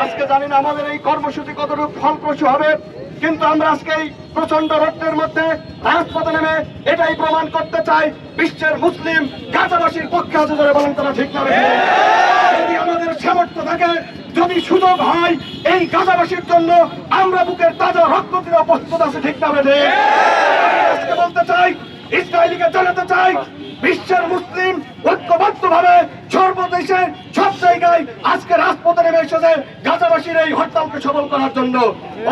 আজকে জানি না আমাদের এই কর্মসূচি কতটুকু ফলপ্রসূ হবে, কিন্তু আমরা আজকে এই প্রচন্ড রক্তের মধ্যে রাজপথে নেমে এটাই প্রমাণ করতে চাই বিশ্বের মুসলিম গাজাবাসীর পক্ষে আছে ধরে বলেন তারা ঠিক না। যদি আমাদের সামর্থ্য থাকে, যদি সুযোগ হয়, এই গাজাবাসীর জন্য আমরা বুকের তাজা রক্ত দিতে প্রস্তুত আছে ঠিক না। আজকে বলতে চাই, ইসরায়েলকে জানাতে চাই, বিশ্বের মুসলিম ঐক্যবদ্ধ ভাবে সর্বদেশে সব জায়গায় আজকে রাজপথে নেমে এসেছে গাজাবাসীর এই হরতালকে সফল করার জন্য।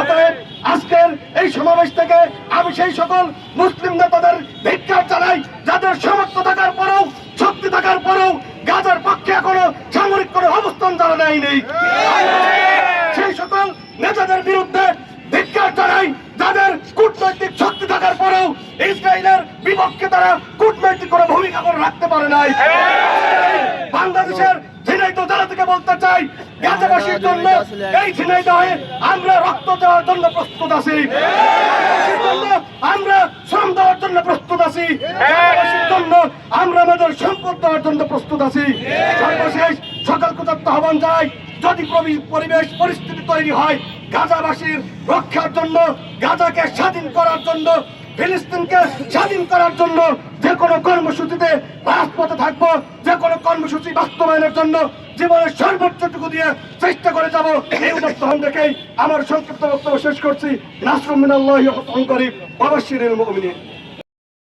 অতএব আজকের এই সমাবেশ থেকে আমি সেই সকল মুসলিম নেতাদের ধিক্কার জানাই যাদের সামর্থ্য থাকার পরেও, শক্তি থাকার পরেও গাজার পক্ষে এখনো সামরিক কোনো অবস্থান তারা নেয়নি। সেই সকল নেতাদের বিরুদ্ধে ধিক্কার জানাই যাদের কূটনৈতিক শক্তি থাকার পরেও ইসরায়েলের বিপক্ষে তারা কূটনৈতিক কোনো ভূমিকা করে রাখতে পারে নাই। বাংলাদেশের ঝিনাইদহ জেলা থেকে বলতে চাই, গাজাবাসীর জন্য এই ঝিনাইদহে আমরা রক্ত দেওয়ার জন্য প্রস্তুত আছি, আমরা শ্রম দেওয়ার জন্য প্রস্তুত আছি, গাজাবাসীর জন্য আমরা আমাদের সম্পদ দেওয়ার জন্য প্রস্তুত আছি। সর্বশেষ সকল কৃতজ্ঞ আহ্বান জানাই, যদি পরিবেশ পরিস্থিতি তৈরি হয় গাজাবাসীর রক্ষার জন্য, গাজাকে স্বাধীন করার জন্য, ফিলিস্তিনকে স্বাধীন করার জন্য যে কোনো কর্মসূচিতে রাজপথে থাকবো, যে কোনো কর্মসূচি বাস্তবায়নের জন্য জীবনের সর্বোচ্চটুকু দিয়ে চেষ্টা করে যাব। এই উদাহরণ দেখেই আমার সংক্ষিপ্ত বক্তব্য শেষ করছি। নাসরুম মিনাল্লাহি ওয়া ফাতহুন করিব ওয়া বাশশিরিল মুমিনিন।